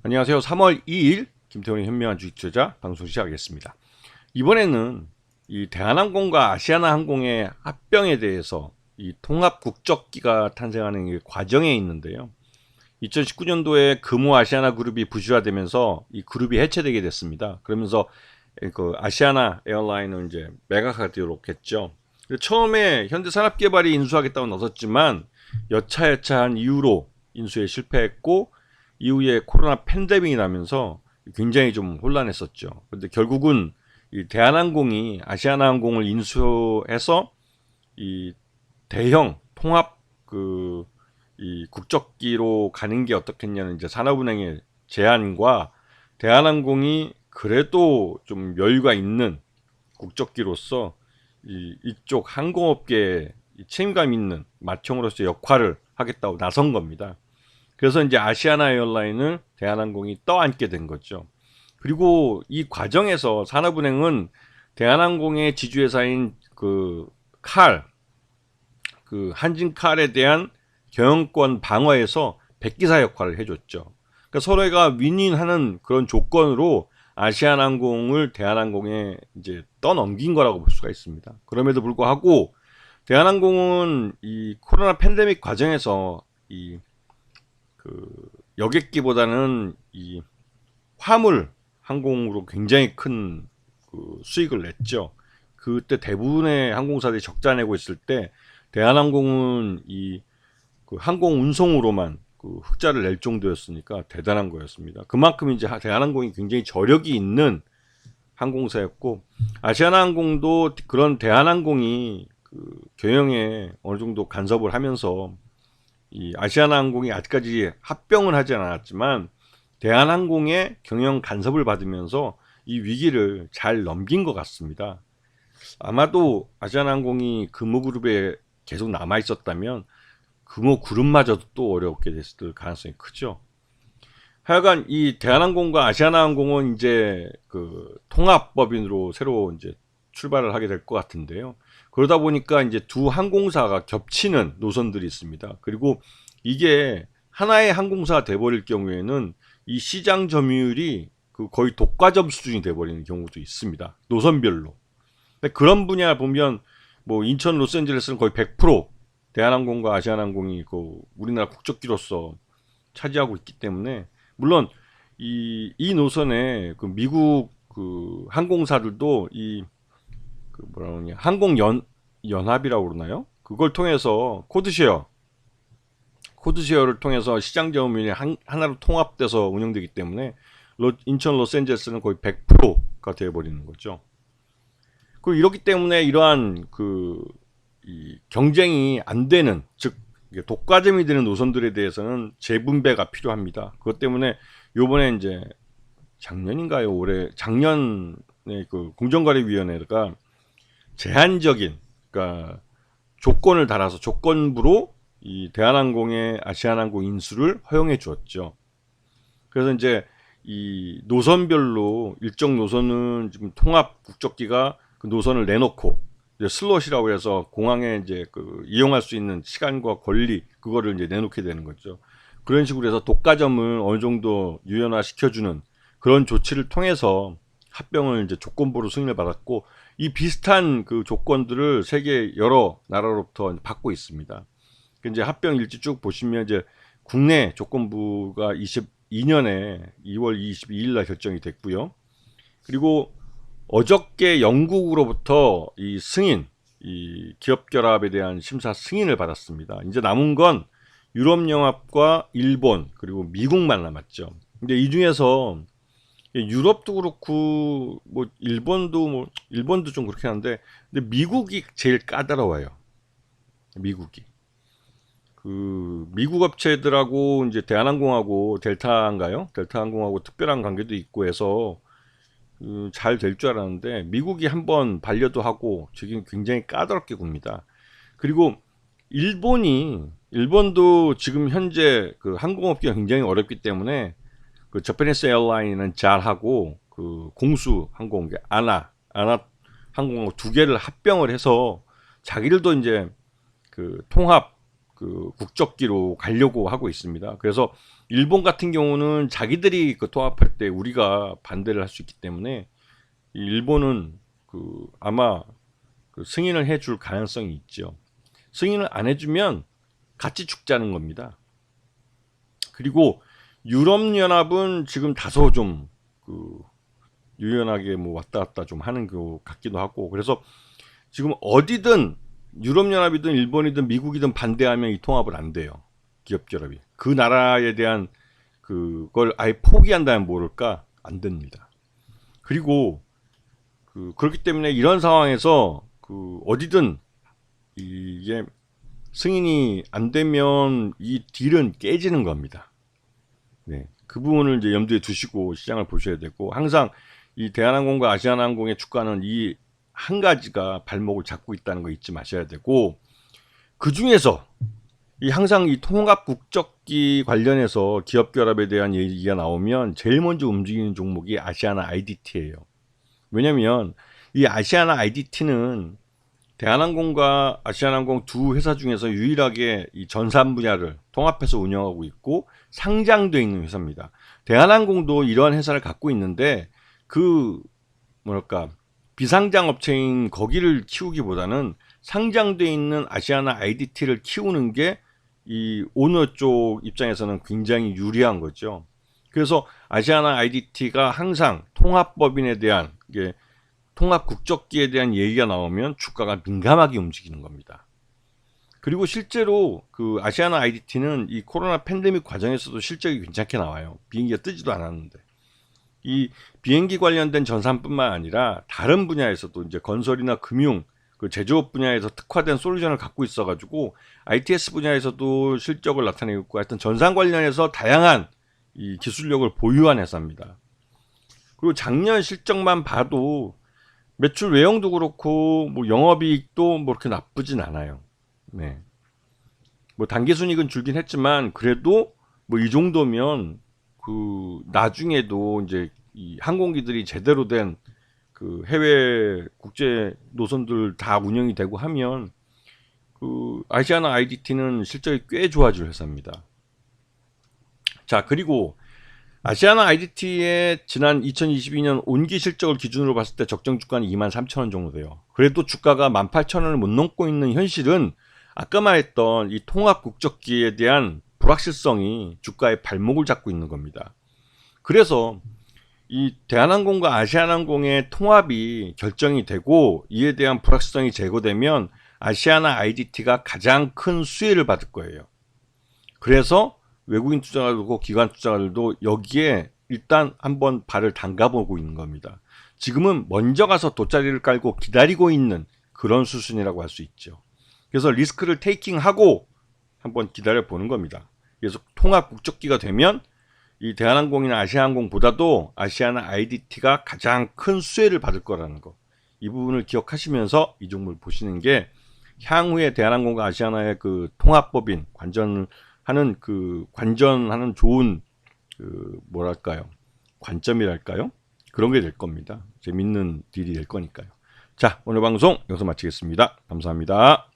안녕하세요. 3월 2일 김태훈의 현명한 주식 투자 방송 시작하겠습니다. 이번에는 이 대한항공과 아시아나항공의 합병에 대해서 이 통합 국적기가 탄생하는 이 과정에 있는데요. 2019년도에 금호 아시아나 그룹이 부실화되면서 이 그룹이 해체되게 됐습니다. 그러면서 그 아시아나 에어라인은 이제 매각하게 되도록 했죠. 처음에 현대산업개발이 인수하겠다고 나섰지만 여차여차한 이유로 인수에 실패했고, 이후에 코로나 팬데믹이 나면서 굉장히 좀 혼란했었죠. 근데 결국은 이 대한항공이 아시아나항공을 인수해서 이 대형 통합 이 국적기로 가는 게 어떻겠냐는 이제 산업은행의 제안과, 대한항공이 그래도 좀 여유가 있는 국적기로서 이쪽 항공업계에 책임감 있는 맏형으로서 역할을 하겠다고 나선 겁니다. 그래서 이제 아시아나 에어라인을 대한항공이 떠안게 된 거죠. 그리고 이 과정에서 산업은행은 대한항공의 지주회사인 한진칼에 대한 경영권 방어에서 백기사 역할을 해줬죠. 그러니까 서로가 윈윈하는 그런 조건으로 아시아나항공을 대한항공에 이제 떠넘긴 거라고 볼 수가 있습니다. 그럼에도 불구하고 대한항공은 이 코로나 팬데믹 과정에서 여객기보다는 이 화물 항공으로 굉장히 큰 수익을 냈죠. 그때 대부분의 항공사들이 적자 내고 있을 때 대한항공은 항공 운송으로만 흑자를 낼 정도였으니까 대단한 거였습니다. 그만큼 이제 대한항공이 굉장히 저력이 있는 항공사였고, 아시아나항공도 그런 대한항공이 경영에 어느 정도 간섭을 하면서 이 아시아나항공이 아직까지 합병을 하지 않았지만 대한항공의 경영 간섭을 받으면서 이 위기를 잘 넘긴 것 같습니다. 아마도 아시아나항공이 금호그룹에 계속 남아 있었다면 금호그룹마저도 또 어렵게 됐을 가능성이 크죠. 하여간 이 대한항공과 아시아나항공은 이제 통합법인으로 새로 이제 출발을 하게 될 것 같은데요. 그러다 보니까 이제 두 항공사가 겹치는 노선들이 있습니다. 그리고 이게 하나의 항공사가 돼버릴 경우에는 이 시장 점유율이 거의 독과점 수준이 돼버리는 경우도 있습니다. 노선별로. 근데 그런 분야 보면 뭐 인천 로스앤젤레스는 거의 100% 대한항공과 아시아나항공이 우리나라 국적기로서 차지하고 있기 때문에, 물론 이 노선에 미국 항공사들도 항공연합이라고 그러나요? 그걸 통해서 코드쉐어를 통해서 시장 점유율이 하나로 통합돼서 운영되기 때문에 인천 로스앤젤레스는 거의 100%가 되어버리는 거죠. 그리고 이렇기 때문에 이러한 이 경쟁이 안 되는, 즉 독과점이 되는 노선들에 대해서는 재분배가 필요합니다. 그것 때문에 요번에 이제 작년에 공정거래위원회가 제한적인, 그러니까 조건을 달아서 조건부로 이 대한항공의 아시아나항공 인수를 허용해 주었죠. 그래서 이제 이 노선별로 일정 노선은 지금 통합 국적기가 그 노선을 내놓고 이제 슬롯이라고 해서 공항에 이제 이용할 수 있는 시간과 권리, 그거를 이제 내놓게 되는 거죠. 그런 식으로 해서 독과점을 어느 정도 유연화 시켜주는 그런 조치를 통해서 합병을 이제 조건부로 승인을 받았고, 이 비슷한 조건들을 세계 여러 나라로부터 받고 있습니다. 이제 합병 일지 쭉 보시면 이제 국내 조건부가 22년에 2월 22일 날 결정이 됐고요. 그리고 어저께 영국으로부터 이 기업 결합에 대한 심사 승인을 받았습니다. 이제 남은 건 유럽연합과 일본 그리고 미국만 남았죠. 근데 이 중에서 유럽도 그렇고 일본도 좀 그렇긴 한데, 근데 미국이 제일 까다로워요. 미국 업체들하고 이제 대한항공하고 델타항공하고 특별한 관계도 있고 해서 잘 될 줄 알았는데, 미국이 한번 반려도 하고 지금 굉장히 까다롭게 굽니다. 그리고 일본도 지금 현재 항공업계가 굉장히 어렵기 때문에 저패니스 에어라인은 잘하고 공수 항공계 아나 항공하고 두 개를 합병을 해서 자기들도 이제 통합 국적기로 가려고 하고 있습니다. 그래서 일본 같은 경우는 자기들이 그 통합할 때 우리가 반대를 할 수 있기 때문에 이 일본은 그 아마 그 승인을 해줄 가능성이 있죠. 승인을 안 해주면 같이 죽자는 겁니다. 그리고 유럽연합은 지금 다소 좀 그 유연하게 뭐 왔다 갔다 좀 하는 것 같기도 하고, 그래서 지금 어디든 유럽연합이든 일본이든 미국이든 반대하면 이 통합을 안 돼요. 기업결합이. 그 나라에 대한 그걸 아예 포기한다면 모를까 안 됩니다. 그리고 그렇기 때문에 이런 상황에서 어디든 이게 승인이 안 되면 이 딜은 깨지는 겁니다. 네. 그 부분을 이제 염두에 두시고 시장을 보셔야 되고, 항상 이 대한항공과 아시아나항공의 주가는 이 한 가지가 발목을 잡고 있다는 거 잊지 마셔야 되고, 그 중에서 이 항상 이 통합 국적기 관련해서 기업 결합에 대한 얘기가 나오면 제일 먼저 움직이는 종목이 아시아나 IDT예요. 왜냐면 이 아시아나 IDT는 대한항공과 아시아나항공 두 회사 중에서 유일하게 이 전산 분야를 통합해서 운영하고 있고 상장돼 있는 회사입니다. 대한항공도 이러한 회사를 갖고 있는데 그 뭐랄까 비상장 업체인 거기를 키우기보다는 상장돼 있는 아시아나 IDT를 키우는 게 이 오너 쪽 입장에서는 굉장히 유리한 거죠. 그래서 아시아나 IDT가 항상 통합법인에 대한 이게 통합 국적기에 대한 얘기가 나오면 주가가 민감하게 움직이는 겁니다. 그리고 실제로 그 아시아나 IDT는 이 코로나 팬데믹 과정에서도 실적이 괜찮게 나와요. 비행기가 뜨지도 않았는데. 이 비행기 관련된 전산뿐만 아니라 다른 분야에서도 이제 건설이나 금융, 그 제조업 분야에서 특화된 솔루션을 갖고 있어가지고 ITS 분야에서도 실적을 나타내고 있고, 하여튼 전산 관련해서 다양한 이 기술력을 보유한 회사입니다. 그리고 작년 실적만 봐도 매출 외형도 그렇고 뭐 영업이익도 뭐 그렇게 나쁘진 않아요. 네. 뭐 단기순이익은 줄긴 했지만 그래도 뭐 이 정도면 그 나중에도 이제 이 항공기들이 제대로 된 그 해외 국제 노선들 다 운영이 되고 하면 그 아시아나 IDT는 실적이 꽤 좋아질 회사입니다. 자, 그리고 아시아나 IDT의 지난 2022년 온기 실적을 기준으로 봤을 때 적정 주가는 23,000원 정도 돼요. 그래도 주가가 18,000원을 못 넘고 있는 현실은 아까 말했던 이 통합 국적기에 대한 불확실성이 주가의 발목을 잡고 있는 겁니다. 그래서 이 대한항공과 아시아나항공의 통합이 결정이 되고 이에 대한 불확실성이 제거되면 아시아나 IDT가 가장 큰 수혜를 받을 거예요. 그래서 외국인 투자자들도 기관 투자자들도 여기에 일단 한번 발을 담가보고 있는 겁니다. 지금은 먼저 가서 돗자리를 깔고 기다리고 있는 그런 수순이라고 할 수 있죠. 그래서 리스크를 테이킹하고 한번 기다려 보는 겁니다. 그래서 통합 국적기가 되면 이 대한항공이나 아시아항공보다도 아시아나 IDT가 가장 큰 수혜를 받을 거라는 거, 이 부분을 기억하시면서 이 종목을 보시는 게 향후에 대한항공과 아시아나의 그 통합법인 관전하는 좋은 그 뭐랄까요, 관점이랄까요, 그런 게 될 겁니다. 재밌는 딜이 될 거니까요. 자, 오늘 방송 여기서 마치겠습니다. 감사합니다.